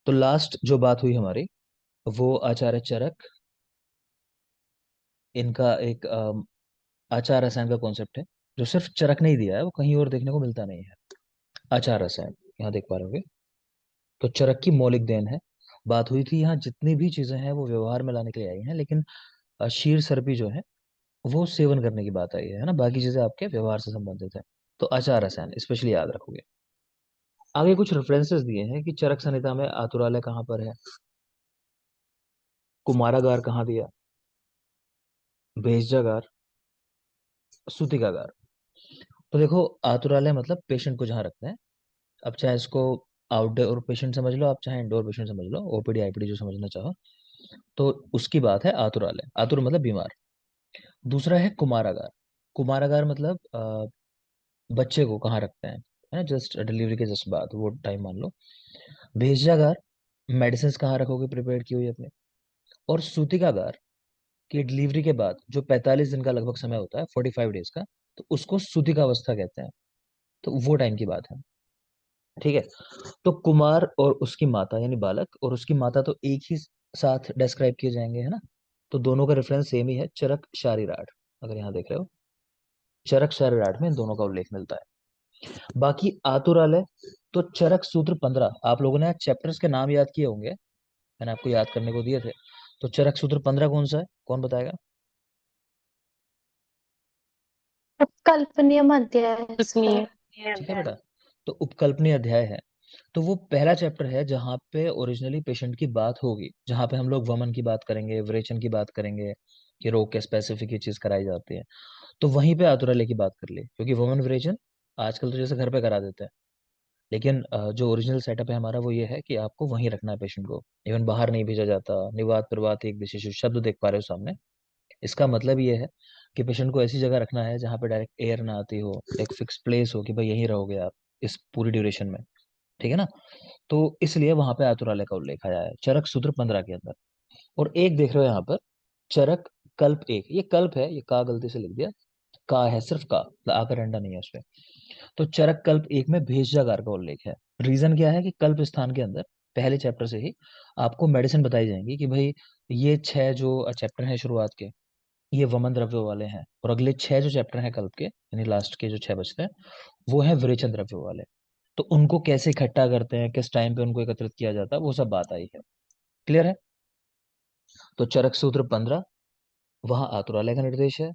तो लास्ट जो बात हुई हमारी, वो आचार्य चरक, इनका एक आचार रसायन का कॉन्सेप्ट है, जो सिर्फ चरक नहीं दिया है, वो कहीं और देखने को मिलता नहीं है। आचार रसायन यहाँ देख पा रहे होगे। तो चरक की मौलिक देन है। बात हुई थी यहाँ जितनी भी चीजें हैं वो व्यवहार में लाने के लिए आई हैं, लेकिन शीर सर्पी जो है वो सेवन करने की बात आई है ना, बाकी चीजें आपके व्यवहार से संबंधित है। तो आचार रसायन स्पेशली याद रखोगे। आगे कुछ रेफरेंसेस दिए हैं कि चरक संहिता में आतुरालय कहाँ पर है, कुमारागार कहाँ दिया, भेषजागार, सूतिकागार। तो देखो, आतुरालय मतलब पेशेंट को जहाँ रखते हैं। अब चाहे इसको आउटडोर पेशेंट समझ लो, आप चाहे इंडोर पेशेंट समझ लो, ओपीडी आईपीडी जो समझना चाहो, तो उसकी बात है आतुरालय। आतुर मतलब बीमार। दूसरा है कुमारागार। कुमारागार मतलब बच्चे को कहाँ रखते हैं, है ना, जस्ट डिलीवरी के जस्ट बाद वो टाइम मान लो। भेषजागार, मेडिसिन कहाँ रखोगे प्रिपेयर की हुई अपने। और सूतिकागार, कि डिलीवरी के बाद जो 45 दिन का लगभग समय होता है, 45 डेज का, तो उसको सूतिका अवस्था कहते हैं। तो वो टाइम की बात है। ठीक है। तो कुमार और उसकी माता यानी बालक और उसकी माता तो एक ही साथ डिस्क्राइब किए जाएंगे, है ना। तो दोनों का रेफरेंस सेम ही है, चरक शारीराट। अगर यहाँ देख रहे हो, चरक शारीराट में इन दोनों का उल्लेख मिलता है। बाकी आतुरालय, तो चरक सूत्र 15, आप लोगों ने चैप्टर्स के नाम याद किए होंगे, मैंने आपको याद करने को दिए थे। तो चरक सूत्र 15 कौन सा है, कौन बताएगा। कल्पनीय अध्याय है कल्पनीय सर। ठीक है बेटा। तो उपकल्पनीय अध्याय है। तो वो पहला चैप्टर है जहाँ पे ओरिजिनली पेशेंट की बात होगी, जहाँ पे हम लोग वमन की बात करेंगे, विरेचन की बात करेंगे, कि रोग के स्पेसिफिक ये चीज कराई जाती है। तो वहीं पे आतुरालय की बात कर ली, क्योंकि वमन विरेचन आजकल तो जैसे घर पे करा देते हैं, लेकिन जो ओरिजिनल सेटअप है हमारा वो ये है कि आपको वहीं रखना है पेशेंट को। इवन बाहर नहीं भेजा जाता। निवात प्रवात एक विशेष शब्द देख पा रहे हो सामने। इसका मतलब ये है कि पेशेंट को ऐसी जगह रखना है जहाँ पे डायरेक्ट एयर ना आती हो, एक फिक्स प्लेस हो कि भाई यहीं रहोगे आप इस पूरी ड्यूरेशन में। ठीक है ना। तो इसलिए वहां पे आतुरालय का उल्लेख आया है चरक सूत्र 15 के अंदर। और एक देख रहे हो यहाँ पर, चरक कल्प एक, ये कल्प है, ये का गलती से लिख दिया, का है सिर्फ का, आकर अंडा नहीं है उसपे। तो चरक कल्प एक में भेषजागार का उल्लेख है। रीजन क्या है कि कल्प स्थान के अंदर पहले चैप्टर से ही आपको मेडिसिन बताई जाएंगी कि भाई ये 6 जो चैप्टर हैं शुरुआत के, ये वमन द्रव्य वाले हैं, और अगले 6 जो चैप्टर हैं कल्प के, यानी लास्ट के जो 6 बचते हैं, वो है विरेचन द्रव्य वाले। तो उनको कैसे इकट्ठा करते हैं, किस टाइम पे उनको एकत्रित किया जाता है, वो सब बात आई है। क्लियर है। तो चरक सूत्र 15, वहां आतुरालय का निर्देश है।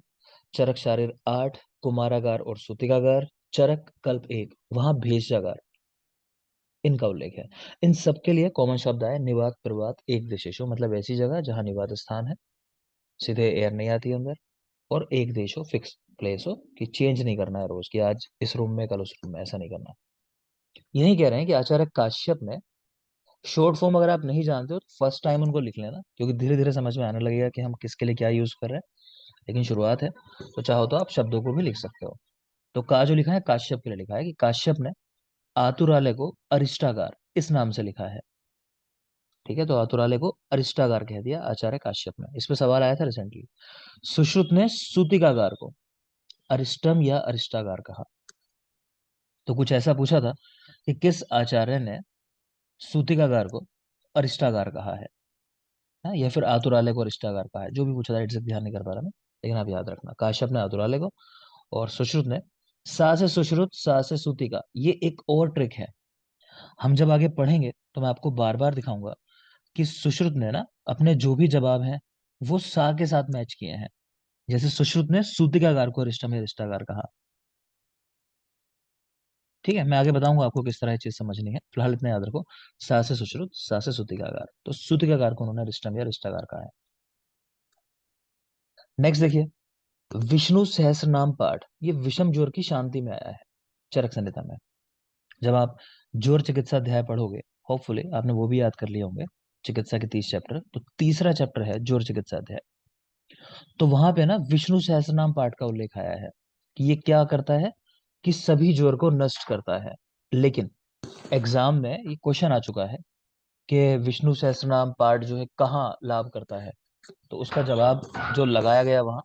चरक शारीर 8, कुमारागार और सूतिकागार। चरक कल्प एक, वहां भेषजागार, इनका उल्लेख है। इन सब के लिए कॉमन शब्द आए, निवात प्रवात एक देशेशो, मतलब ऐसी जगह जहां निवात स्थान है, सीधे एयर नहीं आती अंदर। और एक देश हो, फिक्स प्लेस हो, कि चेंज नहीं करना है रोज, कि आज इस रूम में कल उस रूम में, ऐसा नहीं करना। यही कह रहे हैं कि आचार्य काश्यप ने, शॉर्ट फॉर्म अगर आप नहीं जानते हो तो फर्स्ट टाइम उनको लिख लेना, क्योंकि धीरे धीरे समझ में आने लगेगा कि हम किसके लिए क्या यूज कर रहे हैं। लेकिन शुरुआत है, तो चाहो तो आप शब्दों को भी लिख सकते हो। तो का जो लिखा है काश्यप के लिए लिखा है, कि काश्यप ने आतुरालय को अरिष्टागार इस नाम से लिखा है। ठीक है। तो आतुरालय को अरिष्टागार कह दिया आचार्य काश्यप ने। इस पे सवाल आया था रिसेंटली। सुश्रुत ने सूतिकागार को अरिष्टम या अरिष्टागार कहा। तो कुछ ऐसा पूछा था कि किस आचार्य ने सूतिकागार को अरिष्टागार कहा है, हाँ, या फिर आतुरालय को अरिष्टागार कहा है, जो भी पूछा था, एग्जैक्ट ध्यान नहीं कर पा रहा मैं। लेकिन आप याद रखना, काश्यप ने आतुरालय को, और सुश्रुत ने, सा से सुश्रुत, सा से सूतिका। ये एक और ट्रिक है, हम जब आगे पढ़ेंगे तो मैं आपको बार बार दिखाऊंगा कि सुश्रुत ने ना अपने जो भी जवाब हैं वो सा के साथ मैच किए हैं। जैसे सुश्रुत ने सूतिकागार को अरिष्टम या अरिष्टागार कहा। ठीक है, मैं आगे बताऊंगा आपको किस तरह ये चीज समझनी है, फिलहाल इतना याद रखो। सा से सुश्रुत, सा से सूतिकागार, तो सूतिकागार को उन्होंने अरिष्टम या अरिष्टागार कहा है। नेक्स्ट देखिए, विष्णु सहस्त्र नाम पाठ, ये विषम ज्वर की शांति में आया है चरक संहिता में। जब आप ज्वर चिकित्सा अध्याय पढ़ोगे, होपफुली आपने वो भी याद कर लिए होंगे, चिकित्सा के 30 चैप्टर, तो तीसरा चैप्टर है ज्वर चिकित्सा अध्याय। तो वहां पे ना विष्णु सहस्त्र नाम पाठ का उल्लेख आया है कि ये क्या करता है, कि सभी ज्वर को नष्ट करता है। लेकिन एग्जाम में ये क्वेश्चन आ चुका है कि विष्णु सहस्त्र नाम पाठ जो है कहाँ लाभ करता है। तो उसका जवाब जो लगाया गया वहां,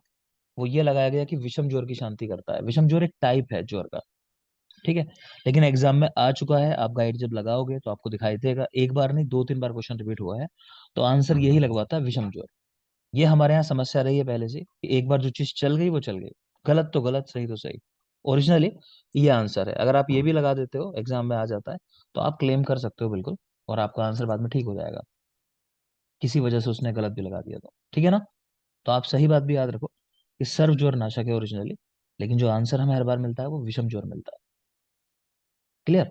वो ये लगाया गया कि विषम ज्वर की शांति करता है। विषम ज्वर एक टाइप है ज्वर का। ठीक है। लेकिन एग्जाम में आ चुका है, आप गाइड जब लगाओगे तो आपको दिखाई देगा, एक बार नहीं 2-3 बार क्वेश्चन रिपीट हुआ है, तो आंसर यही लगवाता है विषम जोड़। ये हमारे यहाँ समस्या रही है पहले से कि एक बार जो चीज चल गई वो चल गई, गलत तो गलत, सही तो सही। ओरिजिनली ये आंसर है, अगर आप ये भी लगा देते हो एग्जाम में आ जाता है, तो आप क्लेम कर सकते हो बिल्कुल, और आपका आंसर बाद में ठीक हो जाएगा, किसी वजह से उसने गलत भी लगा दिया तो, ठीक है ना। तो आप सही बात भी याद रखो कि सर्व जोर नाशक है ओरिजिनली, लेकिन जो आंसर हमें हर बार मिलता है वो विषम जोर मिलता है। क्लियर।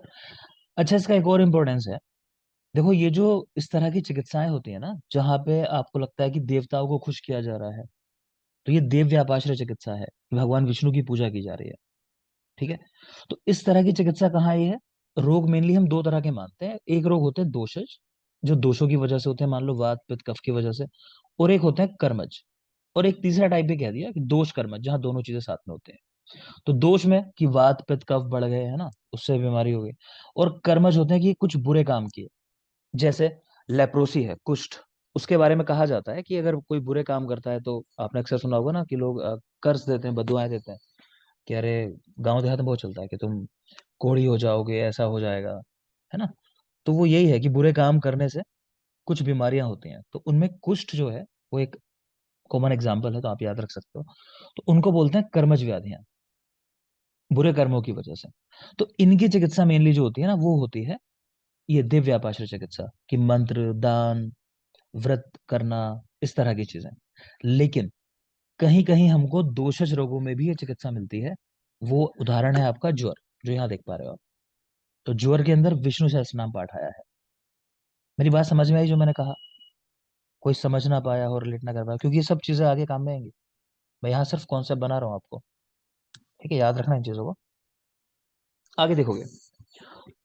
अच्छा, इसका एक और इम्पोर्टेंस है। देखो ये जो इस तरह की चिकित्साएं होती है ना, जहाँ पे आपको लगता है कि देवताओं को खुश किया जा रहा है, तो ये देव व्यापाश्रय चिकित्सा है, भगवान विष्णु की पूजा की जा रही है। ठीक है। तो इस तरह की चिकित्सा कहाँ आई है? रोग मेनली हम दो तरह के मानते हैं, एक रोग होते हैं दोषज, जो दोषों की वजह से होते हैं, मान लो वात पित्त कफ की वजह से, और एक होते हैं कर्मज, और एक तीसरा टाइप भी कह दिया कि दोष कर्मज, जहाँ दोनों चीजें साथ में होते हैं। तो दोष में कि वात पित्त कफ बढ़ गए है ना, उससे बीमारी हो गई, और कर्मज होते हैं कि कुछ बुरे काम किए, जैसे लेप्रोसी है, कुष्ठ, उसके बारे में कहा जाता है कि अगर कोई बुरे काम करता है तो आपने अक्सर सुना होगा ना कि लोग कर्ज देते हैं, बदुआएं देते हैं कि अरे, गांव देहात में बहुत चलता है कि तुम कोढ़ी हो जाओगे, ऐसा हो जाएगा, है ना। तो वो यही है कि बुरे काम करने से कुछ बीमारियां होती हैं, तो उनमें कुष्ठ जो है वो एक कॉमन एग्जाम्पल है, तो आप याद रख सकते हो। तो उनको बोलते हैं कर्मज व्याधियां, बुरे कर्मों की वजह से। तो इनकी चिकित्सा मेनली जो होती है ना, वो होती है ये दिव्यापाश्र चिकित्सा, कि मंत्र दान व्रत करना, इस तरह की चीजें। लेकिन कहीं कहीं हमको दोषज रोगों में भी ये चिकित्सा मिलती है। वो उदाहरण है आपका ज्वर, जो यहाँ देख पा रहे हो आप। तो ज्वर के अंदर विष्णु सहस्त्र नाम पाठ आया है। मेरी बात समझ में आई जो मैंने कहा? कोई समझ ना पाया और रिलेट ना कर पाया, क्योंकि ये सब चीजें आगे काम में आएंगी। मैं यहाँ सिर्फ कॉन्सेप्ट बना रहा हूँ आपको, ठीक है, याद रखना इन चीजों को। आगे देखोगे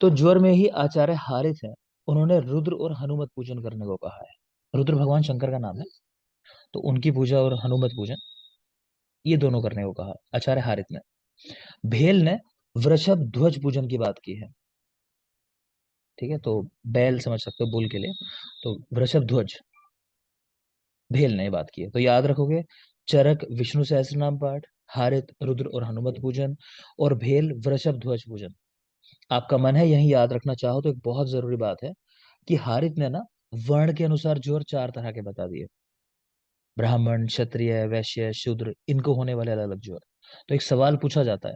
तो ज्वर में ही आचार्य हारिस है, उन्होंने रुद्र और हनुमत पूजन करने को कहा है। रुद्र भगवान शंकर का नाम है, तो उनकी पूजा और हनुमत पूजन, ये दोनों करने को कहा आचार्य हारित ने। भेल ने वृषभ ध्वज पूजन की बात की है। ठीक है, तो बैल समझ सकते हो बुल के लिए, तो वृषभ ध्वज भेल ने ये बात की है, तो याद रखोगे। चरक विष्णु सहस्त्र नाम पाठ, हारित रुद्र और हनुमत पूजन, और भेल वृषभ ध्वज पूजन। आपका मन है यही याद रखना चाहो तो एक बहुत जरूरी बात है कि हारित ने ना वर्ण के अनुसार जोर 4 तरह के बता दिए, ब्राह्मण क्षत्रिय वैश्य शूद्र, इनको होने वाले अलग अलग जोर। तो एक सवाल पूछा जाता है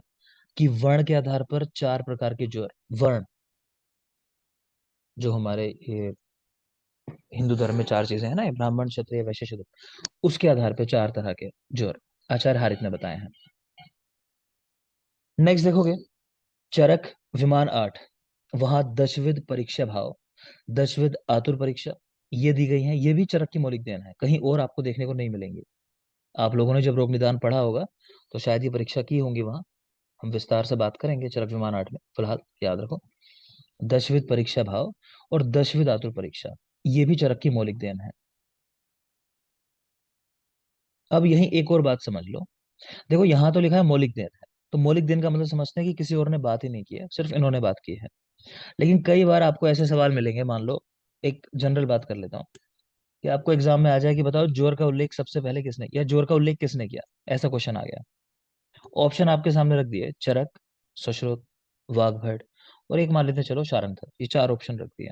कि वर्ण के आधार पर 4 प्रकार के जोर, वर्ण जो हमारे ये हिंदू धर्म में 4 चीजें हैं ना, ये ब्राह्मण क्षत्रिय वैश्य शूद्र, उसके आधार पे 4 तरह के जोर आचार्य हारित ने बताए हैं। नेक्स्ट देखोगे, चरक विमान 8, वहां दशविध परीक्षा भाव, दशविध आतुर परीक्षा, ये दी गई हैं, ये भी चरक की मौलिक देन है, कहीं और आपको देखने को नहीं मिलेंगी। आप लोगों ने जब रोग निदान पढ़ा होगा तो शायद ये परीक्षा की होंगी वहां, हम विस्तार से बात करेंगे चरक विमान 8 में, फिलहाल याद रखो। दशविध परीक्षा भाव और दशविध आतुर परीक्षा, ये भी चरक की मौलिक देन है। अब यही एक और बात समझ लो। देखो यहाँ तो लिखा है मौलिक देन है, तो मौलिक देन का मतलब समझते हैं कि किसी और ने बात ही नहीं की है, सिर्फ इन्होंने बात की है। लेकिन कई बार आपको ऐसे सवाल मिलेंगे, मान लो एक जनरल बात कर लेता हूँ, कि आपको एग्जाम में आ जाए कि बताओ जोर का उल्लेख सबसे पहले किसने किया, जोर का उल्लेख किसने किया, ऐसा क्वेश्चन आ गया। ऑप्शन आपके सामने रख दिए, चरक, सुश्रुत, वाग्भट, और एक मान लेते हैं चलो शारंगधर, ये 4 ऑप्शन रख दिए।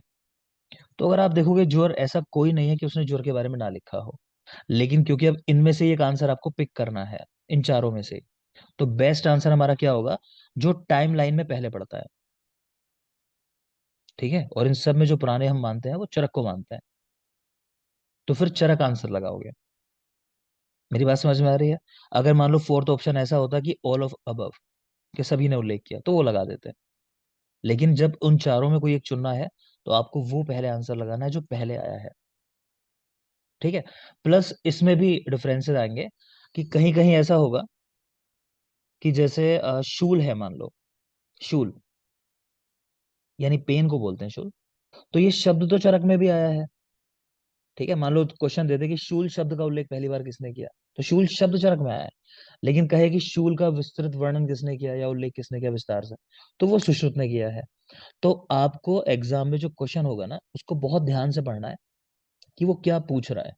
तो अगर आप देखोगे जोर ऐसा कोई नहीं है कि उसने जोर के बारे में ना लिखा हो, लेकिन क्योंकि अब इनमें से एक आंसर आपको पिक करना है, इन चारों में से, तो बेस्ट आंसर हमारा क्या होगा, जो टाइम लाइन में पहले पड़ता है। ठीक है, और इन सब में जो पुराने हम मानते हैं वो चरक को मानते हैं, तो फिर चरक आंसर लगाओगे। मेरी बात समझ में आ रही है? अगर मान लो फोर्थ ऑप्शन ऐसा होता कि ऑल ऑफ अबव, कि सभी ने उल्लेख किया, तो वो लगा देते हैं। लेकिन जब उन चारों में कोई एक चुनना है, तो आपको वो पहले आंसर लगाना है जो पहले आया है। ठीक है। प्लस इसमें भी डिफरेंसेस आएंगे, कि कहीं कहीं ऐसा होगा कि जैसे शूल है, मान लो शूल, यानी पेन को बोलते हैं शूल, तो ये शब्द तो चरक में भी आया है। ठीक है, मान लो क्वेश्चन दे दे कि शूल शब्द का उल्लेख पहली बार किसने किया, तो शूल शब्द चरक में आया है। लेकिन कहे कि शूल का विस्तृत वर्णन किसने किया या उल्लेख किसने किया विस्तार से, तो वो सुश्रुत ने किया है। तो आपको एग्जाम में जो क्वेश्चन होगा ना, उसको बहुत ध्यान से पढ़ना है कि वो क्या पूछ रहा है।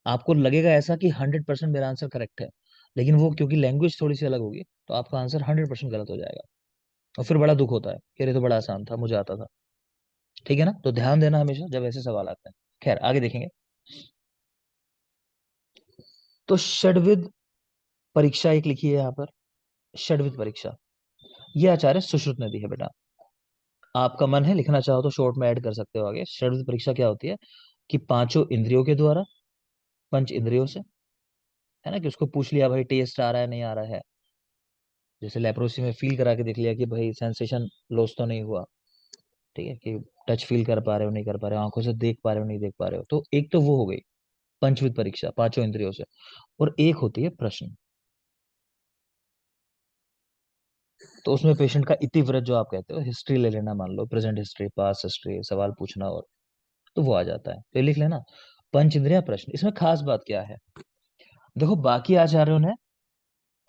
आपको लगेगा ऐसा कि 100% मेरा आंसर करेक्ट है, लेकिन वो क्योंकि लैंग्वेज थोड़ी सी अलग होगी, तो आपका आंसर 100% गलत हो जाएगा। और फिर बड़ा दुख होता है कि अरे तो बड़ा आसान था, मुझे आता था। ठीक है ना, तो ध्यान देना हमेशा जब ऐसे सवाल आते हैं। खैर आगे देखेंगे। तो षड्विध परीक्षा एक लिखी है यहाँ पर। षड्विध परीक्षा ये आचार्य सुश्रुत ने दी है बेटा। आपका मन है लिखना चाहो तो शॉर्ट में ऐड कर सकते हो आगे। षड्विध परीक्षा क्या होती है कि पांचों इंद्रियों के द्वारा, पंच इंद्रियों से, है ना, कि उसको पूछ लिया भाई टेस्ट आ रहा है नहीं आ रहा है। जैसे लेप्रोसी में फील करा के देख लिया कि भाई सेंसेशन लॉस तो नहीं हुआ। ठीक है, कि टच फील कर पा रहे हो नहीं कर पा रहे हो, आंखों से देख पा रहे हो नहीं देख पा रहे हो। तो एक तो वो हो गई पंचविध परीक्षा पांचों इंद्रियों से। और एक होती है प्रश्न। तो उसमें पेशेंट का इतिवृत्त जो आप कहते हो, हिस्ट्री ले लेना, मान लो प्रेजेंट हिस्ट्री पास्ट हिस्ट्री, सवाल पूछना, और तो वो आ जाता है। तो ये लिख लेना, पंच इंद्रिया प्रश्न। इसमें खास बात क्या है, देखो बाकी आचार्यों ने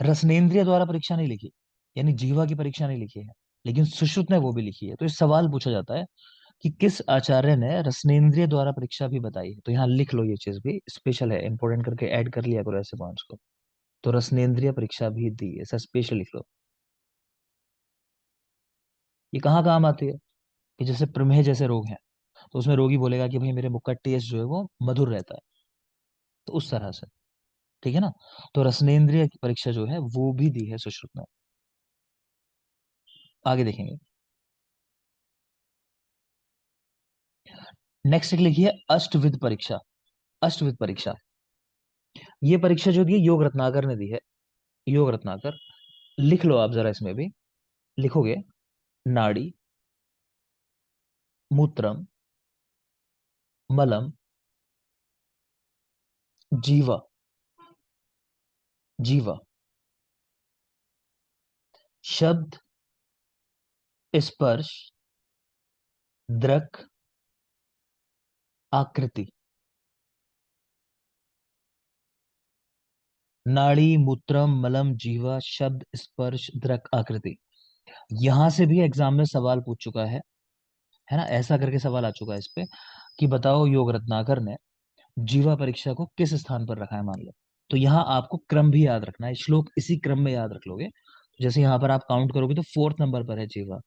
रसनेन्द्रिय द्वारा परीक्षा नहीं लिखी, यानी जीवा की परीक्षा नहीं लिखी है, लेकिन सुश्रुत ने वो भी लिखी है। तो इस सवाल पूछा जाता है कि किस आचार्य ने रसनेन्द्रिय द्वारा परीक्षा भी बताई है। तो यहाँ लिख लो, ये चीज भी स्पेशल है, इंपोर्टेंट करके ऐड कर लिया करो ऐसे पॉइंट्स को। तो रसनेन्द्रिय परीक्षा भी दी, ऐसा स्पेशल लिख लो। ये कहाँ काम आती है, कि जैसे प्रमेह जैसे रोग हैं, तो उसमें रोगी बोलेगा कि भाई मेरे मुख का टेस्ट जो है वो मधुर रहता है, तो उस तरह से। ठीक है ना, तो रसनेन्द्रिय की परीक्षा जो है वो भी दी है सुश्रुत ने। आगे देखेंगे। नेक्स्ट एक लिखिए अष्टविध परीक्षा। अष्टविध परीक्षा ये परीक्षा जो दी है योग रत्नाकर ने दी है। योग रत्नाकर, लिख लो आप जरा, इसमें भी लिखोगे नाड़ी, मूत्रम, मलम, जीवा, जीवा, शब्द, स्पर्श, दृक, आकृति। नाड़ी, मूत्रम, मलम, जीवा, शब्द, स्पर्श, दृक, आकृति। यहां से भी एग्जाम में सवाल पूछ चुका है ना, ऐसा करके सवाल आ चुका है इस पे कि बताओ योग रत्नाकर ने जीवा परीक्षा को किस स्थान पर रखा है, मान लो। तो यहाँ आपको क्रम भी याद रखना है, श्लोक इसी क्रम में याद रख लोगे। तो जैसे यहाँ पर आप काउंट करोगे तो फोर्थ नंबर पर है जीवा।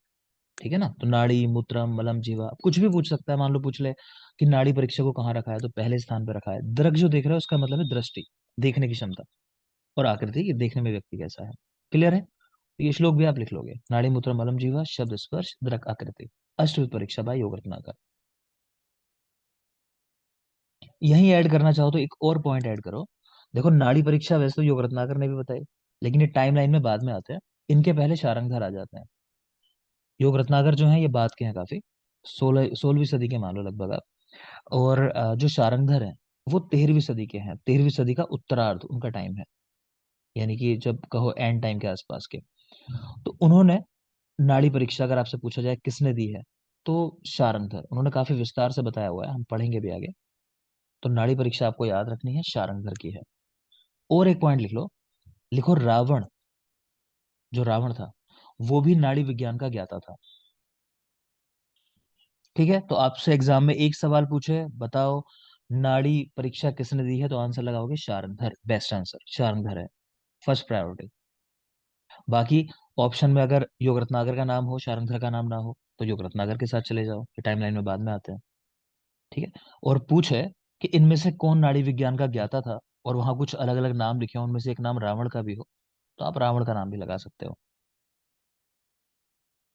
ठीक है ना, तो नाड़ी, मूत्रम, मलम, जीवा, कुछ भी पूछ सकता है। मान लो पूछ ले कि नाड़ी परीक्षा को कहाँ रखा है, तो पहले स्थान पर रखा है। दृक जो देख रहा है उसका मतलब है दृष्टि, देखने की क्षमता। और आकृति, ये देखने में व्यक्ति कैसा है। क्लियर है, तो ये श्लोक भी आप लिख लोगे, नाड़ी, मूत्र, मलम, जीवा, शब्द, स्पर्श, दृक, आकृति। अष्टविध परीक्षा बाय योग रत्नाकर। यहीं ऐड करना चाहो तो एक और पॉइंट ऐड करो। देखो नाड़ी परीक्षा वैसे तो योग रत्नाकर ने भी बताई, लेकिन ये टाइम लाइन में बाद में आते हैं। इनके पहले शारंगधर आ जाते हैं। योग रत्नाकर जो है ये बाद के हैं काफी, 16वीं सदी के मान लो लगभग आप। और जो शारंगधर हैं वो 13वीं सदी के हैं, 13वीं सदी का उत्तरार्ध उनका टाइम है, यानी कि जब कहो एंड टाइम के आसपास के। तो उन्होंने नाड़ी परीक्षा अगर आपसे पूछा जाए किसने दी है, तो शारंगधर, उन्होंने काफी विस्तार से बताया हुआ है, हम पढ़ेंगे भी आगे। तो नाड़ी परीक्षा आपको याद रखनी है, शारंगधर की है। और एक पॉइंट लिख लो, लिखो रावण, जो रावण था वो भी नाड़ी विज्ञान का ज्ञाता था। ठीक है, तो आपसे एग्जाम में एक सवाल पूछे, बताओ नाड़ी परीक्षा किसने दी है, तो आंसर लगाओगे शारंगधर, बेस्ट आंसर शारंगधर है, फर्स्ट प्रायोरिटी। बाकी ऑप्शन में अगर योग रत्नाकर का नाम हो, शारंगधर का नाम ना हो, तो योग रत्नाकर के साथ चले जाओ, ये टाइमलाइन में बाद में आते हैं। ठीक है, और पूछे कि इनमें से कौन नाड़ी विज्ञान का ज्ञाता था, और वहां कुछ अलग अलग नाम लिखे हो, उनमें से एक नाम रावण का भी हो, तो आप रावण का नाम भी लगा सकते हो।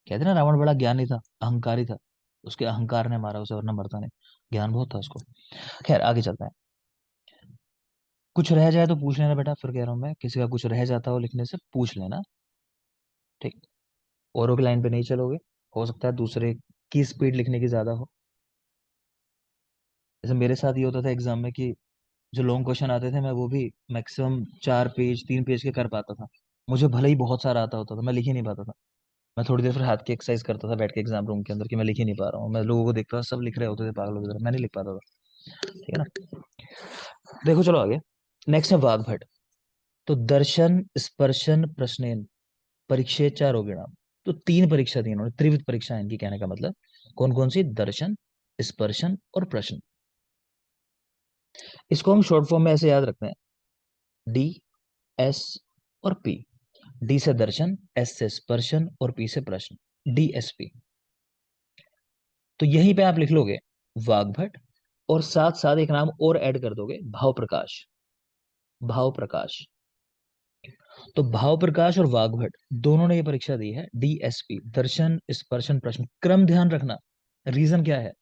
कहते हैं ना रावण बड़ा ज्ञानी था, अहंकारी था, उसके अहंकार ने मारा उसे, वरना मरता नहीं, ज्ञान बहुत था उसको। खैर आगे चलते हैं। कुछ रह जाए तो पूछ लेना बेटा, फिर कह रहा हूं मैं, किसी का कुछ रह जाता हो लिखने से पूछ लेना। ठीक, औरों की लाइन पे नहीं चलोगे, हो सकता है दूसरे की स्पीड लिखने की ज्यादा हो। जैसे मेरे साथ ये होता था एग्जाम में कि जो लॉन्ग क्वेश्चन आते थे मैं वो भी मैक्सिमम 4 पेज 3 पेज के कर पाता था। मुझे भले ही बहुत सारा आता होता था, मैं लिख ही नहीं पाता था। मैं थोड़ी देर फिर हाथ की एक्सरसाइज करता था बैठ के एग्जाम रूम के अंदर, कि मैं लिख ही नहीं पा रहा हूँ। मैं लोगों को देखता था सब लिख रहे होते थे पागलों की तरह, मैं नहीं लिख पाता था। ठीक है ना, देखो चलो आगे। नेक्स्ट है वाग्भट। तो दर्शन, स्पर्शन, प्रश्नेन परीक्षेचा रोगिणाम। तो तीन परीक्षा दी इन्होंने, त्रिविध परीक्षा है इनकी, कहने का मतलब। कौन कौन सी, दर्शन, स्पर्शन और प्रश्न। इसको हम शॉर्ट फॉर्म में ऐसे याद रखते हैं, डी, एस और पी। डी से दर्शन, एस से स्पर्शन और पी से प्रश्न, डीएसपी। तो यहीं पे आप लिख लोगे वाग्भट, और साथ साथ एक नाम और ऐड कर दोगे, भाव प्रकाश। भाव प्रकाश। तो भाव प्रकाश और वाग्भट दोनों ने ये परीक्षा दी है, डीएसपी, दर्शन स्पर्शन प्रश्न। क्रम ध्यान रखना, रीजन क्या है,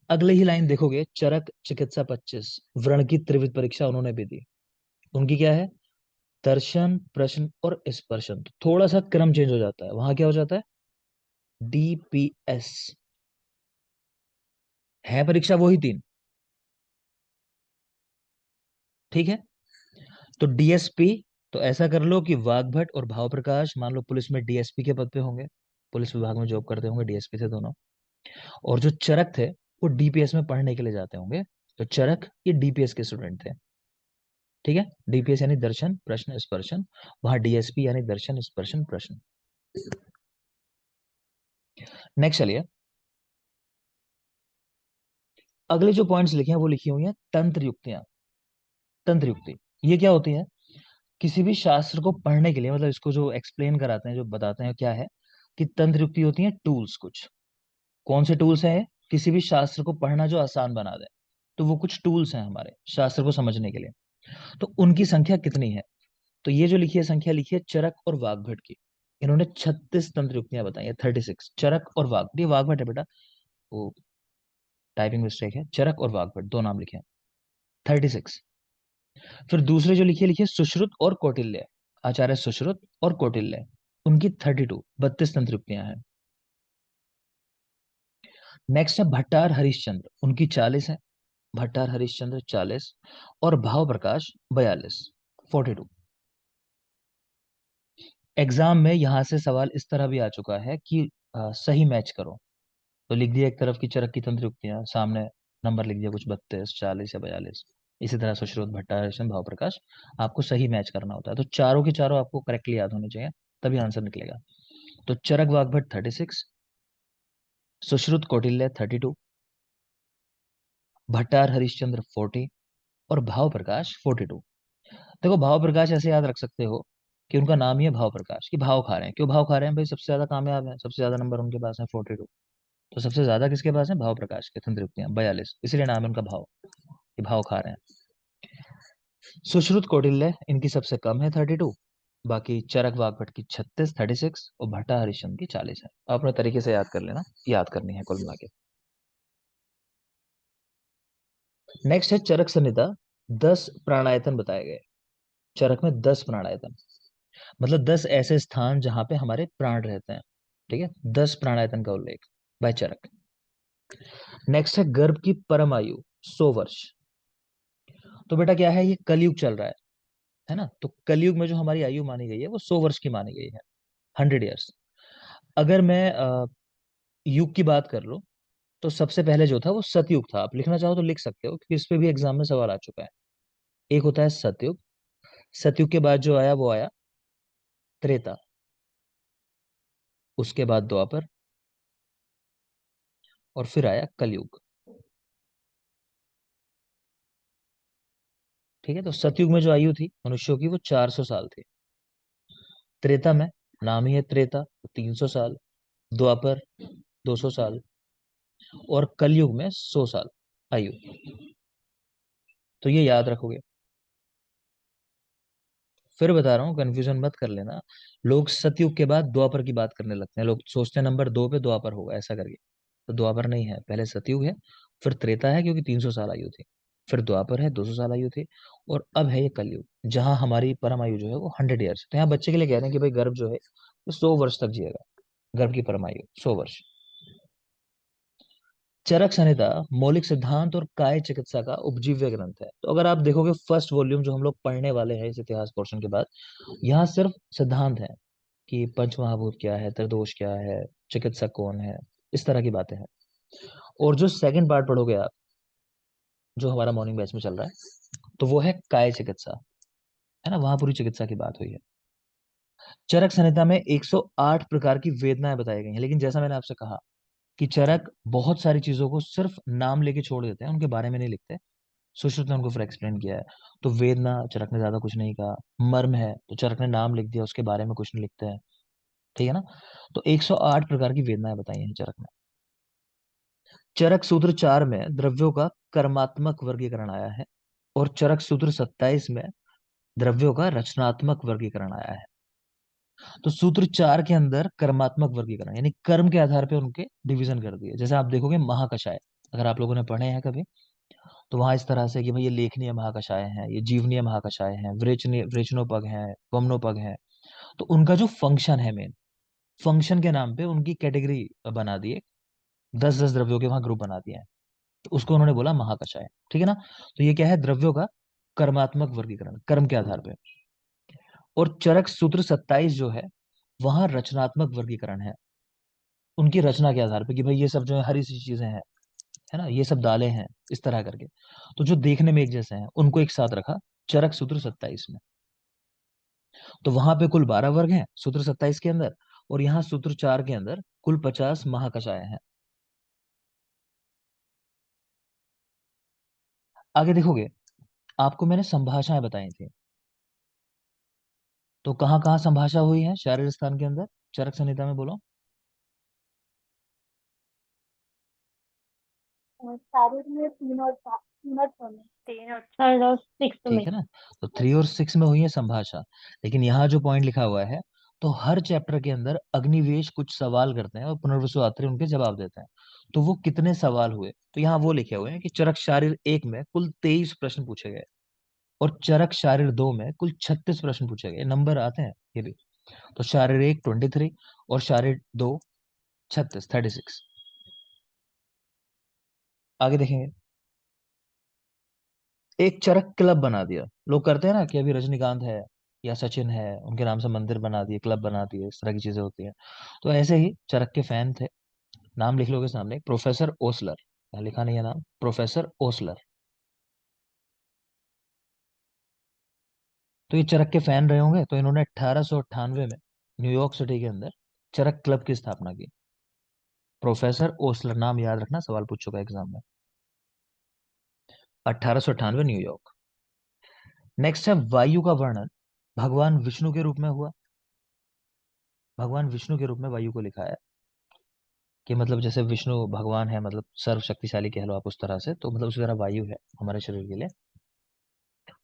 अगले ही लाइन देखोगे, चरक चिकित्सा 25 व्रण की त्रिविध परीक्षा उन्होंने भी दी। उनकी क्या है, दर्शन प्रश्न और स्पर्शन। तो थोड़ा सा क्रम चेंज हो जाता है, वहां क्या हो जाता है, डीपीएस। है परीक्षा वही तीन, ठीक है। तो डीएसपी, तो ऐसा कर लो कि वाग्भट और भाव प्रकाश मान लो पुलिस में डीएसपी के पद पे होंगे, पुलिस विभाग में जॉब करते होंगे, डीएसपी थे दोनों। और जो चरक थे वो डीपीएस में पढ़ने के लिए जाते होंगे। तो चरक ये डीपीएस के स्टूडेंट थे, ठीक है। डीपीएस यानी दर्शन प्रश्न स्पर्शन, वहां डीएसपी यानी दर्शन स्पर्शन प्रश्न। नेक्स्ट चलिए, अगले जो पॉइंट्स लिखे हैं वो लिखी हुई हैं तंत्र युक्तियां। तंत्र युक्ति ये क्या होती है, किसी भी शास्त्र को पढ़ने के लिए, मतलब इसको जो एक्सप्लेन कराते हैं, जो बताते हैं क्या है, कि तंत्र युक्ति होती है टूल्स कुछ। कौन से टूल्स हैं, किसी भी शास्त्र को पढ़ना जो आसान बना दे। तो वो कुछ टूल्स हैं हमारे शास्त्र को समझने के लिए। तो उनकी संख्या कितनी है, तो ये जो लिखी है संख्या, लिखी है चरक और वाग्भट की। इन्होंने 36 तंत्र युक्तियां बताई है, 36। चरक और वाग्भट, ये वाग्भट है बेटा, वो टाइपिंग मिस्टेक है, चरक और वाग्भट दो नाम लिखे हैं, 36। फिर दूसरे जो लिखिए सुश्रुत और कौटिल्य, आचार्य सुश्रुत और कौटिल्य, उनकी 32, 32 तंत्र युक्तियां हैं। नेक्स्ट है भट्टार हरिश्चंद्र, उनकी 40 है। भट्टार हरिश्चंद्र 40, और भाव प्रकाश 42, 42। एग्जाम में यहां से सवाल इस तरह भी आ चुका है कि सही मैच करो। तो लिख दिया एक तरफ की चरक की तंत्र युक्तियां, सामने नंबर लिख दिया कुछ 32 40 या 42। इसी तरह सुश्रुत भट्टार हरिश्चंद्र भाव प्रकाश, आपको सही मैच करना होता है। तो चारों के चारों आपको करेक्टली याद होने चाहिए, तभी आंसर निकलेगा। तो चरक वाग्भट 36, सुश्रुत कौटिल्य 32, भट्टार हरिश्चंद्र 40, और भाव प्रकाश 42। देखो भाव प्रकाश ऐसे याद रख सकते हो कि उनका नाम ही है भाव प्रकाश, कि भाव खा रहे हैं। क्यों भाव खा रहे हैं भाई, सबसे ज्यादा कामयाब है, सबसे ज्यादा नंबर उनके पास है 42। तो सबसे ज्यादा किसके पास है, भाव प्रकाश के तंत्र युक्तियां 42, इसलिए नाम है उनका भाव, कि भाव खा रहे हैं। सुश्रुत कौटिल्य इनकी सबसे कम है 32, बाकी चरक वाग्भट की 36 36, और भट्टा हरिश्चंद्र की 40 है। अपने तरीके से याद कर लेना, याद करनी है कुल मिला के। नेक्स्ट है चरक संहिता, 10 प्राणायतन बताए गए। चरक में 10 प्राणायतन, मतलब 10 ऐसे स्थान जहां पे हमारे प्राण रहते हैं, ठीक है। 10 प्राणायतन का उल्लेख बाय चरक। नेक्स्ट है गर्भ की परम आयु 100 वर्ष। तो बेटा क्या है, ये कलयुग चल रहा है ना। तो कलयुग में जो हमारी आयु मानी गई है वो 100 वर्ष की मानी गई है, 100 ईयर्स। अगर मैं युग की बात कर लूं, तो सबसे पहले जो था वो सतयुग था। आप लिखना चाहो तो लिख सकते हो, क्योंकि इस पे भी एग्जाम में सवाल आ चुका है। एक होता है सतयुग, सतयुग के बाद जो आया वो आया त्रेता, उसके बाद द्वापर, और फिर आया कलयुग, ठीक है। तो सतयुग में जो आयु थी मनुष्यों की वो 400 साल थी। त्रेता में, नाम ही है त्रेता, तो 300 साल। द्वापर 200 साल, और कलयुग में 100 साल आयु। तो ये याद रखोगे। फिर बता रहा हूँ, कंफ्यूजन मत कर लेना। लोग सतयुग के बाद द्वापर की बात करने लगते हैं, लोग सोचते हैं नंबर 2 पे द्वापर होगा ऐसा करके। तो द्वापर नहीं है, पहले सतयुग है, फिर त्रेता है क्योंकि 300 साल आयु थी, फिर द्वापर है 200 साल आयु थी, और अब है ये कलयुग जहां हमारी परम आयु जो है वो 100 ईयर्स। तो यहाँ बच्चे के लिए कह रहे हैं कि भाई गर्भ जो है वो 100 वर्ष तक जिएगा, गर्भ की परम आयु 100 वर्ष। चरक संहिता मौलिक सिद्धांत और काय चिकित्सा का उपजीव्य ग्रंथ है। तो अगर आप देखोगे फर्स्ट वॉल्यूम जो हम लोग पढ़ने वाले हैं इस इतिहास पोर्शन के बाद, यहाँ सिर्फ सिद्धांत है कि पंच महाभूत क्या है, त्रिदोष क्या है, चिकित्सक कौन है, इस तरह की बातें हैं। और जो सेकंड पार्ट पढ़ोगे आप, जो हमारा मॉर्निंग बैच में चल रहा है, तो वो है काय चिकित्सा, है ना, वहां पूरी चिकित्सा की बात हुई है। चरक संहिता में 108 प्रकार की वेदनाएं बताई गई हैं, लेकिन जैसा मैंने आपसे कहा कि चरक बहुत सारी चीजों को सिर्फ नाम लेके छोड़ देते हैं, उनके बारे में नहीं लिखते। सुश्रुत ने उनको फिर एक्सप्लेन किया है। तो वेदना, चरक ने ज्यादा कुछ नहीं कहा। मर्म है तो चरक ने नाम लिख दिया, उसके बारे में कुछ नहीं लिखते हैं। ठीक है ना। तो 108 प्रकार की वेदनाएं बताई हैं चरक ने। चरक सूत्र 4 में द्रव्यों का कर्मात्मक वर्गीकरण आया है, और चरक सूत्र 27 में द्रव्यों का रचनात्मक वर्गीकरण आया है। तो सूत्र 4 के अंदर कर्मात्मक वर्गीकरण यानी कर्म के आधार पे उनके डिवीजन कर दिए। जैसे आप देखोगे महाकषाय, अगर आप लोगों ने पढ़े हैं कभी, तो वहां इस तरह से कि भाई ये लेखनीय महाकषाय हैं, ये जीवनीय महाकषाय हैं, विरेचनीय विरेचनोपग हैं, वमनोपग हैं। तो उनका जो फंक्शन है, मेन फंक्शन के नाम पे उनकी कैटेगरी बना दिए, 10-10 द्रव्यों के वहां ग्रुप बना दिए हैं। तो उसको उन्होंने बोला महाकषाय। ठीक है ना। तो ये क्या है, द्रव्यों का कर्मात्मक वर्गीकरण, कर्म के आधार पे। और चरक सूत्र 27 जो है, वहां रचनात्मक वर्गीकरण है, उनकी रचना के आधार पे कि भाई ये सब जो है हरी सी चीजें हैं, है ना, ये सब दालें हैं, इस तरह करके। तो जो देखने में एक जैसे हैं उनको एक साथ रखा चरक सूत्र 27 में। तो वहां पे कुल 12 वर्ग हैं सूत्र 27 के अंदर, और यहाँ सूत्र 4 के अंदर कुल 50 महाकषाय हैं। आगे देखोगे, आपको मैंने संभाषाएं बताई थी। तो कहाँ कहाँ संभाषा हुई है शारीर स्थान के अंदर, चरक संहिता में बोलो। शारीर में तीन और छह में, तीन और थर्ड और सिक्स में। ठीक है ना। तो 3 और 6 में हुई है संभाषा। लेकिन यहाँ जो पॉइंट लिखा हुआ है, तो हर चैप्टर के अंदर अग्निवेश कुछ सवाल करते हैं और पुनर्वसु आत्रे उनके जवाब देते हैं। तो वो कितने सवाल हुए, तो यहाँ वो लिखे हुए हैं कि चरक शारीर 1 में कुल 23 प्रश्न पूछे गए, और चरक शारीर 2 में कुल 36 प्रश्न पूछे गए। नंबर आते हैं ये भी। तो शारीर 1 23, और शारीर 2 36, 36। आगे देखेंगे, एक चरक क्लब बना दिया। लोग करते हैं ना कि अभी रजनीकांत है या सचिन है, उनके नाम से मंदिर बना दिए, क्लब बना दिए, इस तरह की चीजें होती हैं। तो ऐसे ही चरक के फैन थे। नाम लिख लोगे सामने, प्रोफेसर ओसलर। यहाँ लिखा नहीं है नाम, प्रोफेसर ओसलर। तो ये चरक के फैन रहे होंगे, तो इन्होंने 1898 में न्यूयॉर्क सिटी के अंदर चरक क्लब की स्थापना की। प्रोफेसर ओसलर, नाम याद रखना, सवाल पूछ चुका है एग्जाम में। 1898 न्यूयॉर्क। नेक्स्ट है वायु का वर्णन भगवान विष्णु के रूप में हुआ। भगवान विष्णु के रूप में वायु को लिखा है कि मतलब जैसे विष्णु भगवान है, मतलब सर्वशक्तिशाली कह लो आप, उस तरह से, तो मतलब उसी तरह वायु है हमारे शरीर के लिए।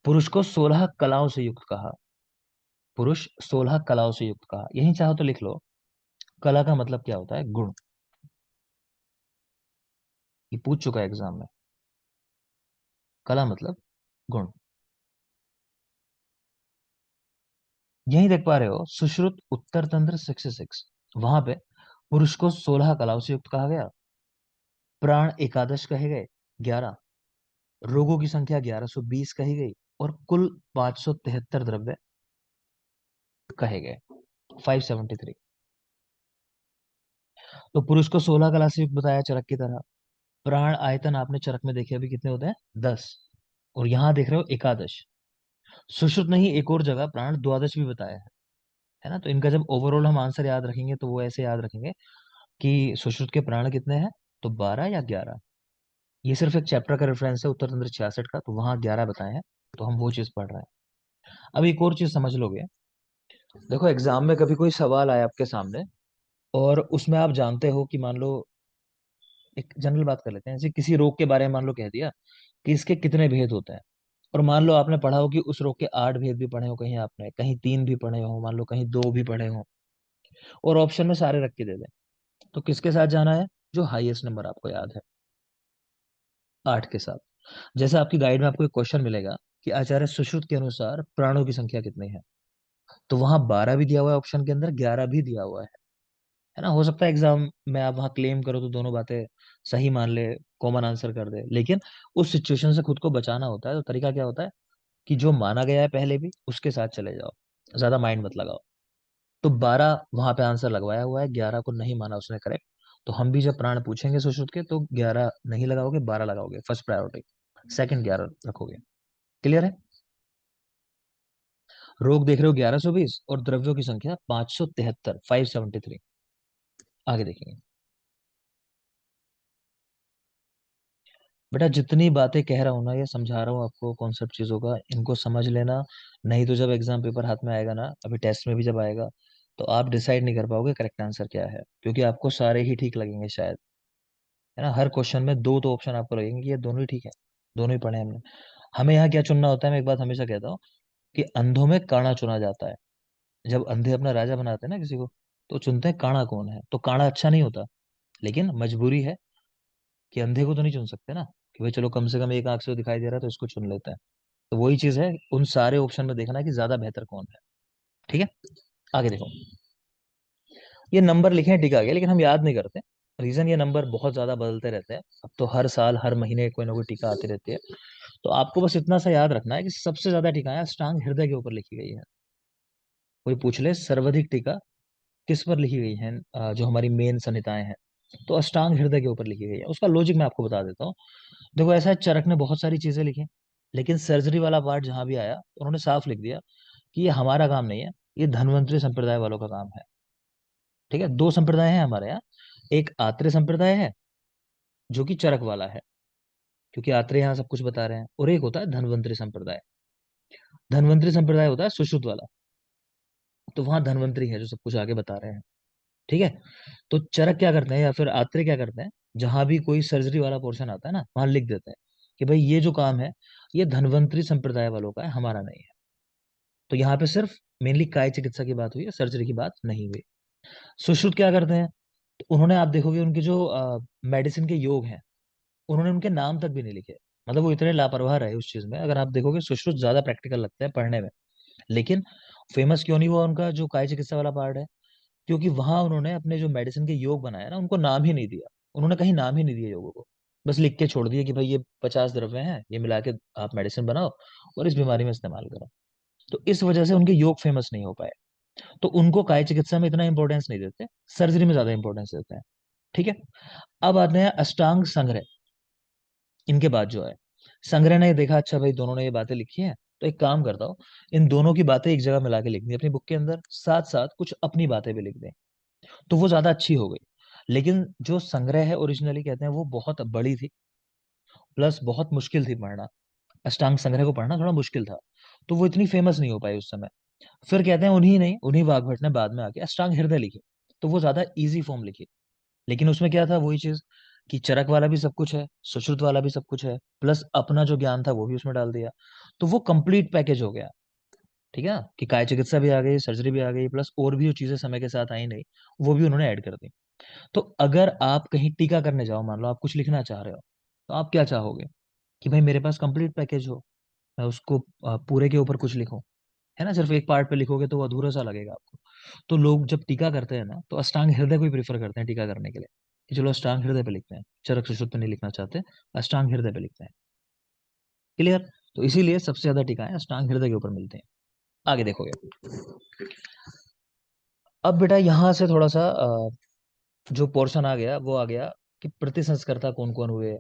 पुरुष को 16 कलाओं से युक्त कहा। पुरुष 16 कलाओं से युक्त कहा, यही चाहो तो लिख लो। कला का मतलब क्या होता है, गुण। ये पूछ चुका है एग्जाम में। कला मतलब गुण। यही देख पा रहे हो, सुश्रुत उत्तर तंत्र 66, वहां पे पुरुष को 16 कलाओं से युक्त कहा गया। प्राण एकादश कहे गए 11, रोगों की संख्या 1120 कही गई, और कुल 573 द्रव्य कहे गए, 573। तो पुरुष को 16 कला से युक्त बताया चरक की तरह। प्राण आयतन आपने चरक में देखे अभी कितने होते हैं, 10। और यहाँ देख रहे हो एकादश। सुश्रुत ने ही एक और जगह प्राण द्वादश भी बताया है ना। तो इनका जब ओवरऑल हम आंसर याद रखेंगे, तो वो ऐसे याद रखेंगे कि सुश्रुत के प्राण कितने हैं, तो 12 या 11। ये सिर्फ एक चैप्टर का रेफरेंस है, उत्तर तंत्र 66 का, तो वहां 11 बताए हैं। तो हम वो चीज पढ़ रहे हैं। अब एक और चीज समझ लोगे, देखो एग्जाम में कभी कोई सवाल आया आपके सामने, और उसमें आप जानते हो कि मान लो, एक जनरल बात कर लेते हैं, जैसे किसी रोग के बारे में मान लो कह दिया कि इसके कितने भेद होते हैं, और मान लो आपने पढ़ा हो कि उस रोग के 8 भेद भी पढ़े हो, कहीं आपने कहीं 3 भी पढ़े हो, मान लो कहीं 2 भी पढ़े हो, और ऑप्शन में सारे रख के दे दें, तो किसके साथ जाना है, जो हाईएस्ट नंबर आपको याद है, 8 के साथ। जैसे आपकी गाइड में आपको एक क्वेश्चन मिलेगा कि आचार्य सुश्रुत के अनुसार प्राणों की संख्या कितनी है, तो वहां 12 भी दिया हुआ है ऑप्शन के अंदर, 11 भी दिया हुआ है ना। हो सकता है एग्जाम में आप वहां क्लेम करो तो दोनों बातें सही मान ले, कॉमन आंसर कर दे, लेकिन उस सिचुएशन से खुद को बचाना होता है। तो तरीका क्या होता है कि जो माना गया है पहले भी, उसके साथ चले जाओ, ज्यादा माइंड मत लगाओ। तो 12 वहां पे आंसर लगवाया हुआ है, 11 को नहीं माना उसने करेक्ट। तो हम भी जब प्राण पूछेंगे सुश्रुत के, तो 11 नहीं लगाओगे, 12 लगाओगे, फर्स्ट प्रायोरिटी। सेकंड 11 रखोगे। क्लियर है। रोग देख रहे हो 1120, और द्रव्यों की संख्या 573, 573। आगे देखेंगे, बेटा जितनी बातें कह रहा हूँ ना, ये समझा रहा हूँ आपको कॉन्सेप्ट चीजों का, इनको समझ लेना। नहीं तो जब एग्जाम पेपर हाथ में आएगा ना, अभी टेस्ट में भी जब आएगा, तो आप डिसाइड नहीं कर पाओगे करेक्ट आंसर क्या है, क्योंकि आपको सारे ही ठीक लगेंगे शायद, है ना। हर क्वेश्चन में दो तो ऑप्शन आपको लगेंगे कि ये दोनों ही ठीक है, दोनों ही पढ़े हमने। हमें यहाँ क्या चुनना होता है, मैं एक बात हमेशा कहता हूँ कि अंधों में काणा चुना जाता है। जब अंधे अपना राजा बनाते हैं ना किसी को, तो चुनते हैं काणा कौन है, तो काणा अच्छा नहीं होता, लेकिन मजबूरी है कि अंधे को तो नहीं चुन सकते ना, कि भाई चलो कम से कम एक आंख से तो दिखाई दे रहा है तो इसको चुन लेते हैं। तो वही चीज है, उन सारे ऑप्शन में देखना कि ज्यादा बेहतर कौन है। ठीक है, आगे देखो। ये नंबर लिखे हैं, टिका गया, लेकिन हम याद नहीं करते। रीजन, ये नंबर बहुत ज्यादा बदलते रहते हैं, अब तो हर साल हर महीने कोई ना कोई टीका आती रहती है। तो आपको बस इतना सा याद रखना है कि सबसे ज्यादा टीकाएं अष्टांग हृदय के ऊपर लिखी गई है। कोई पूछ ले सर्वाधिक टीका किस पर लिखी गई है, जो हमारी मेन संहिताएं हैं, तो अष्टांग हृदय के ऊपर लिखी गई है। उसका लॉजिक मैं आपको बता देता हूँ। देखो ऐसा है, चरक ने बहुत सारी चीजें लिखी, लेकिन सर्जरी वाला पार्ट जहां भी आया, उन्होंने साफ लिख दिया कि ये हमारा काम नहीं है, ये धन्वंतरी संप्रदाय वालों का काम है। ठीक है, दो संप्रदाय हैं हमारे यहाँ। एक आत्रेय संप्रदाय है, जो कि चरक वाला है, क्योंकि आत्रेय यहाँ सब कुछ बता रहे हैं, और एक होता है धन्वंतरी संप्रदाय। धन्वंतरी संप्रदाय होता है सुश्रुत वाला, तो वहां धन्वंतरी है जो सब कुछ आगे बता रहे हैं। ठीक है, तो चरक क्या करते हैं या फिर आत्रेय क्या करते हैं, जहां भी कोई सर्जरी वाला पोर्शन आता है ना, वहां लिख देते हैं कि भाई ये जो काम है, ये धन्वंतरी संप्रदाय वालों का है, हमारा नहीं है। तो यहाँ पे सिर्फ मेनली काय चिकित्सा की बात हुई है, सर्जरी की बात नहीं हुई। सुश्रुत क्या करते हैं, तो उन्होंने, आप देखोगे उनके जो मेडिसिन के योग हैं, उन्होंने उनके नाम तक भी नहीं लिखे। मतलब वो इतने लापरवाह रहे उस चीज में। अगर आप देखोगे सुश्रुत ज्यादा प्रैक्टिकल लगता है पढ़ने में, लेकिन फेमस क्यों नहीं हुआ उनका जो काय चिकित्सा वाला पार्ट है, क्योंकि वहां उन्होंने अपने जो मेडिसिन के योग बनाए ना, उनको नाम ही नहीं दिया। उन्होंने कहीं नाम ही नहीं दिया योगों को, बस लिख के छोड़ दिया कि भाई ये 50 द्रव्य हैं, ये मिला के आप मेडिसिन बनाओ और इस बीमारी में इस्तेमाल करो। तो इस वजह से उनके योग फेमस नहीं हो पाए। तो उनको काय चिकित्सा में इतना इंपॉर्टेंस नहीं देते, सर्जरी में ज्यादा इंपॉर्टेंस देते हैं। ठीक है, अब आते हैं अष्टांग संग्रह। इनके बाद जो है, संग्रह ने देखा अच्छा भाई दोनों ने ये बातें लिखी हैं, तो एक काम करता हूँ, इन दोनों की बातें एक जगह मिला के लिख दी अपनी बुक के अंदर, साथ साथ कुछ अपनी बातें भी लिख दें, तो वो ज्यादा अच्छी हो गई। लेकिन जो संग्रह है ओरिजिनली कहते हैं वो बहुत बड़ी थी, प्लस बहुत मुश्किल थी पढ़ना। अष्टांग संग्रह को पढ़ना थोड़ा मुश्किल था, तो वो इतनी फेमस नहीं हो पाई उस समय। फिर कहते हैं उन्हीं नहीं, उन्हीं वाग्भट ने बाद में आके अष्टांग हृदय लिखी, तो वो ज्यादा इजी फॉर्म लिखी। लेकिन उसमें क्या था, वही चीज कि चरक वाला भी सब कुछ है, सुश्रुत वाला भी सब कुछ है, प्लस अपना जो ज्ञान था वो भी उसमें डाल दिया, तो वो कंप्लीट पैकेज हो गया। ठीक है ना, कि काय चिकित्सा भी आ गई, सर्जरी भी आ गई, प्लस और भी जो चीजें समय के साथ आई नहीं, वो भी उन्होंने ऐड कर दी। तो अगर आप कहीं टीका करने जाओ, मान लो आप कुछ लिखना चाह रहे हो, तो आप क्या चाहोगे कि भाई मेरे पास कंप्लीट पैकेज हो, मैं उसको पूरे के ऊपर कुछ लिखूं, है ना। सिर्फ एक पार्ट पे लिखोगे तो वो अधूरा सा लगेगा आपको। तो लोग जब टीका करते हैं ना, तो अष्टांग हृदय को ही प्रीफर करते हैं टीका करने के लिए, कि चलो अष्टांग हृदय पे लिखते हैं, चरक सुश्रुत पे नहीं लिखना चाहते, अष्टांग हृदय पे लिखते हैं। क्लियर। तो इसीलिए सबसे ज्यादा टीकाएं अष्टांग हृदय के ऊपर मिलते हैं। आगे देखोगे। अब बेटा यहाँ से थोड़ा सा जो पोर्शन आ गया वो आ गया कि प्रतिसंस्कर्ता कौन कौन हुए।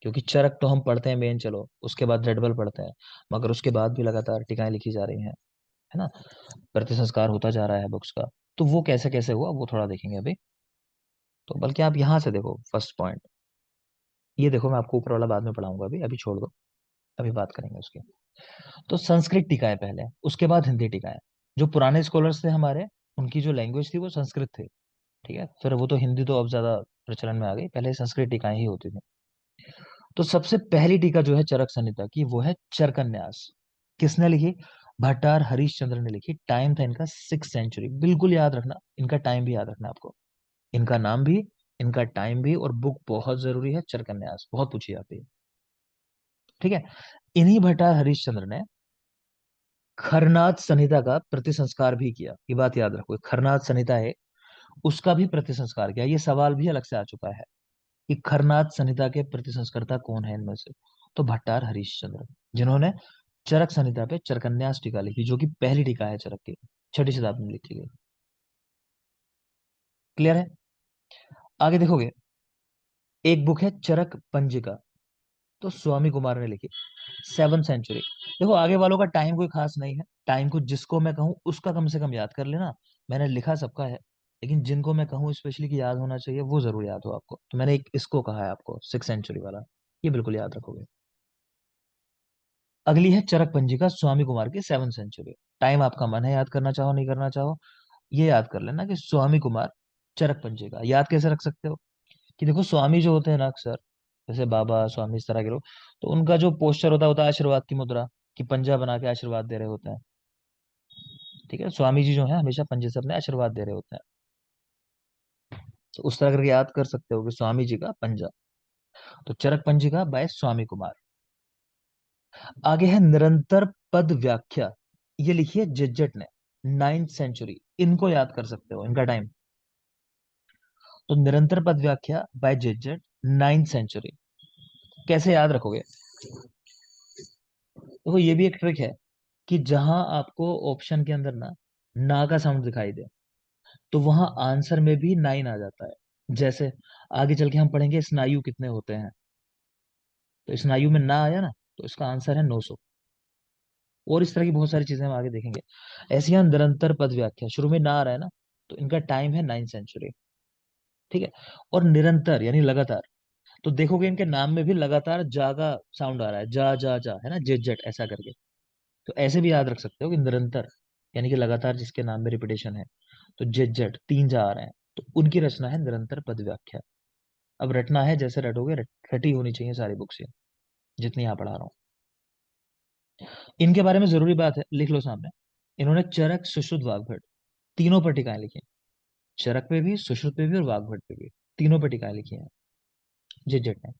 क्योंकि चरक तो हम पढ़ते हैं मेन, चलो उसके बाद रेडबल पढ़ते हैं, मगर उसके बाद भी लगातार टीकाएं लिखी जा रही हैं, है ना। प्रतिसंस्कार होता जा रहा है बुक्स का, तो वो कैसे कैसे हुआ वो थोड़ा देखेंगे अभी। तो बल्कि आप यहाँ से देखो फर्स्ट पॉइंट, ये देखो, मैं आपको ऊपर वाला बाद में पढ़ाऊंगा, अभी अभी छोड़ दो, अभी बात करेंगे उसकी। तो संस्कृत टीकाएं पहले, उसके बाद हिंदी टीकाएं। जो पुराने स्कॉलर्स थे हमारे, उनकी जो लैंग्वेज थी वो संस्कृत थी। ठीक है, फिर वो तो हिंदी तो अब ज्यादा प्रचलन में आ गई, पहले संस्कृत टीकाएं ही होती थी। तो सबसे पहली टीका जो है चरक संहिता की, वो है चरकन्यास। किसने लिखी, भट्टार हरिश्चंद्र ने लिखी। टाइम था इनका 6th सेंचुरी, बिल्कुल याद रखना, इनका टाइम भी याद रखना आपको, इनका नाम भी, इनका टाइम भी, और बुक बहुत जरूरी है, चरकन्यास बहुत पूछी जाती है। ठीक है, इन्हीं भट्टार हरिश्चंद्र ने खरनाथ संहिता का प्रतिसंस्कार भी किया। ये बात याद रखो, खरनाथ संहिता है, उसका भी प्रतिसंस्कार किया। ये सवाल भी अलग से आ चुका है कि खरनाथ संहिता के प्रतिसंस्कर्ता कौन है इनमें से, तो भट्टार हरिश्चंद्र, जिन्होंने चरक संहिता पे चरकन्यास टीका लिखी, जो कि पहली टीका है चरक की, 6ठी शताब्दी में लिखी गई। क्लियर है। आगे देखोगे, एक बुक है चरक पंजिका, तो स्वामी कुमार ने लिखी, 7th सेंचुरी। देखो आगे वालों का टाइम कोई खास नहीं है, टाइम को जिसको मैं कहूँ उसका कम से कम याद कर लेना। मैंने लिखा सबका है, लेकिन जिनको मैं कहूँ स्पेशली कि याद होना चाहिए, वो जरूर याद हो आपको, तो मैंने एक इसको कहा है आपको, 6th सेंचुरी वाला। ये बिल्कुल याद रखोगे। अगली है चरक पंजिका स्वामी कुमार की 7th सेंचुरी। टाइम आपका मन है, याद करना चाहो नहीं करना चाहो, ये याद कर लेना कि स्वामी कुमार चरक पंजिका। याद कैसे रख सकते हो कि देखो स्वामी जो होते हैं ना अक्सर, जैसे बाबा स्वामी इस तरह के लोग, तो उनका जो पोस्चर होता है आशीर्वाद की मुद्रा, कि पंजा बना के आशीर्वाद दे रहे होते हैं। ठीक है, स्वामी जी जो है हमेशा पंजे से अपने आशीर्वाद दे रहे होते हैं। तो उस तरह करके याद कर सकते हो कि स्वामी जी का पंजा। तो चरक पंजिका बाय स्वामी कुमार। आगे है निरंतर पद व्याख्या, ये लिखी है जिज्जट ने, 9th सेंचुरी। इनको याद कर सकते हो, इनका टाइम। तो निरंतर पद व्याख्या बाय जिज्जट, 9th सेंचुरी। कैसे याद रखोगे? देखो ये भी एक ट्रिक है कि जहां आपको ऑप्शन के अंदर ना का साउंड दिखाई दे, तो वहां आंसर में भी 9 आ जाता है। जैसे आगे चल के हम पढ़ेंगे स्नायु कितने होते हैं, तो स्नायु में ना आया ना, तो इसका आंसर है 900। और इस तरह की बहुत सारी चीजें हम आगे देखेंगे। ऐसे यहाँ निरंतर पद व्याख्या शुरू में ना आ रहा है ना, तो इनका टाइम है 9th सेंचुरी। ठीक है। और निरंतर यानी लगातार, तो देखोगे इनके नाम में भी लगातार जा का साउंड आ रहा है, जा है ना, जेट जेट ऐसा करके। तो ऐसे भी याद रख सकते हो कि निरंतर यानी कि लगातार जिसके नाम में रिपीटेशन है, तो जेट जेट 3 जा आ रहे हैं, तो उनकी रचना है निरंतर पद व्याख्या। अब रटना है, जैसे रटोगे रटी होनी चाहिए सारी बुक से, जितनी यहाँ पढ़ा रहा हूँ। इनके बारे में जरूरी बात है, लिख लो सामने। इन्होंने चरक, सुश्रुत, वाग्भट तीनों पर टीकाएं लिखी हैं। चरक पे भी, सुश्रुत पे भी और वाग्भट पे भी, तीनों पे टीकाएं लिखी हैं जिज्जट ने।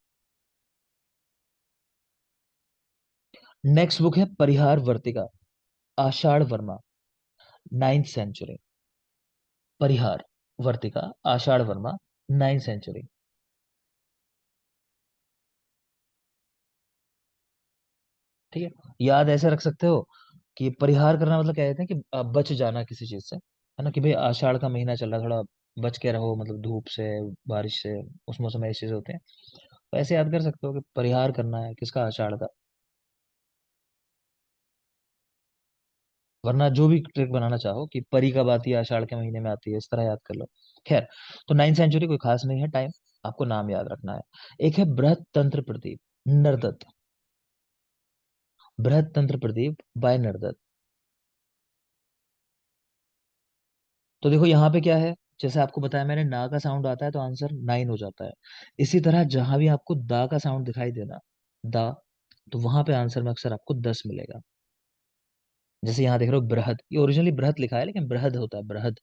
नेक्स्ट बुक है परिहार वर्तिका, आषाढ़ वर्मा, 9th सेंचुरी। परिहार वर्तिका, आषाढ़ वर्मा, 9th सेंचुरी। ठीक है। याद ऐसे रख सकते हो कि परिहार करना मतलब क्या कहते हैं कि बच जाना किसी चीज से, है ना, कि भाई आषाढ़ का महीना चल रहा है, थोड़ा बच के रहो, मतलब धूप से, बारिश से, उस मौसम में ऐसी चीजें होते हैं। तो ऐसे याद कर सकते हो कि परिहार करना है किसका, आषाढ़ का। वरना जो भी ट्रिक बनाना चाहो कि परी कब आती है, आषाढ़ के महीने में आती है, इस तरह याद कर लो। खैर, तो 9th सेंचुरी कोई खास नहीं है टाइम, आपको नाम याद रखना है। एक है बृहत तंत्र प्रदीप, नरदत्त। बृहत तंत्र प्रदीप बाय नरदत्त। तो देखो यहाँ पे क्या है, जैसे आपको बताया मैंने, ना का साउंड आता है तो आंसर 9 हो जाता है। इसी तरह जहां भी आपको दा का साउंड दिखाई देना, दा, तो वहां पे आंसर में अक्सर आपको 10 मिलेगा। जैसे यहाँ देख रहे हो बृहद, ये ओरिजिनली बृहद लिखा है लेकिन बृहद होता है, बृहद।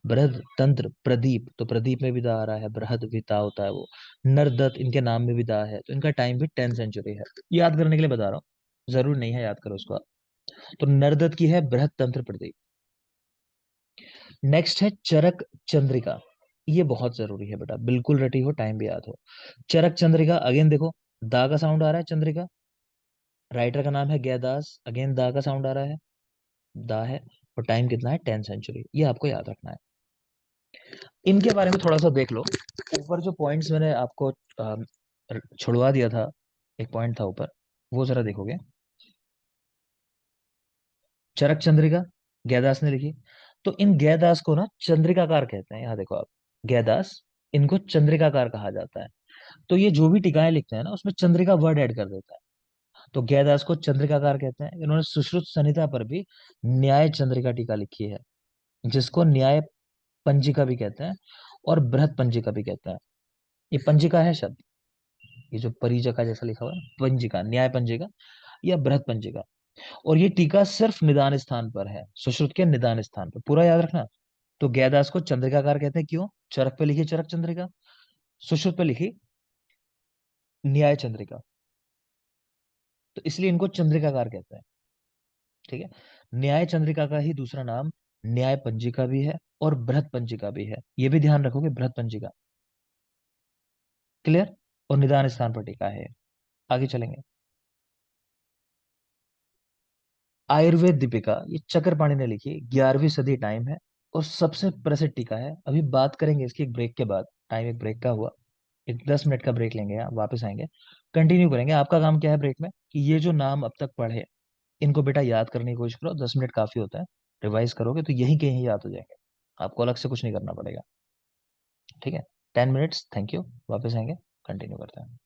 बृहद तंत्र प्रदीप, तो प्रदीप में भी दा आ रहा है, बृहद भी दा होता है वो। नरदत्त इनके नाम में भी दा है, तो इनका टाइम भी 10th सेंचुरी है। याद करने के लिए बता रहा हूँ, जरूर नहीं है याद करो उसको आप। तो नरदत्त की है बृहद तंत्र प्रदीप। नेक्स्ट है चरक चंद्रिका। ये बहुत जरूरी है बेटा, बिल्कुल रटी हो, टाइम भी याद हो। चरक चंद्रिका, अगेन देखो, दा का साउंड आ रहा है, चंद्रिका। राइटर का नाम है गैदास, अगेन दा का साउंड आ रहा है, दा है। और टाइम कितना है, 10th सेंचुरी, ये आपको याद रखना है। इनके बारे में थोड़ा सा देख लो। ऊपर जो पॉइंट्स मैंने आपको छुड़वा दिया था, एक पॉइंट था ऊपर, वो जरा देखोगे। चरक चंद्रिका गैदास ने लिखी, तो इन गैदास को ना चंद्रिकाकार कहते हैं। यहाँ देखो आप, गैदास, इनको चंद्रिकाकार कहा जाता है। तो ये जो भी टीकाएं लिखते हैं ना, उसमें चंद्रिका वर्ड ऐड कर देता है, तो गैदास को चंद्रिकाकार कहते हैं। इन्होंने सुश्रुत संहिता पर भी न्याय चंद्रिका टीका लिखी है, जिसको न्याय पंजिका भी कहते हैं और बृहत पंजिका भी कहते हैं। ये पंजिका है शब्द, ये जो परिजका जैसा लिखा हुआ है, पंजिका, न्याय पंजिका या बृहत पंजिका। और ये टीका सिर्फ निदान स्थान पर है, सुश्रुत के निदान स्थान पर, पूरा याद रखना। तो गैदास को चंद्रिकाकार कहते हैं, क्यों? चरक पे लिखी चरक चंद्रिका, सुश्रुत पे लिखी न्याय चंद्रिका, तो इसलिए इनको चंद्रिकाकार कहते हैं। ठीक है। न्याय चंद्रिका का ही दूसरा नाम न्याय पंजिका भी है और बृहत पंजिका भी है, ये भी ध्यान रखोगे, बृहत पंजिका। क्लियर? और निदान स्थान पर टीका है। आगे चलेंगे। आयुर्वेद दीपिका, ये चक्रपाणी ने लिखी, 11वीं सदी टाइम है और सबसे प्रसिद्ध टीका है। अभी बात करेंगे इसकी एक ब्रेक के बाद, टाइम एक ब्रेक का हुआ, एक 10 मिनट का ब्रेक लेंगे, यहाँ वापस आएंगे, कंटिन्यू करेंगे। आपका काम क्या है ब्रेक में, कि ये जो नाम अब तक पढ़े, इनको बेटा याद करने की कोशिश करो, 10 मिनट काफी होता है। रिवाइज करोगे तो यहीं के यहीं याद हो जाएंगे, आपको अलग से कुछ नहीं करना पड़ेगा। ठीक है। 10 मिनट्स, थैंक यू, वापस आएंगे, कंटिन्यू करते हैं।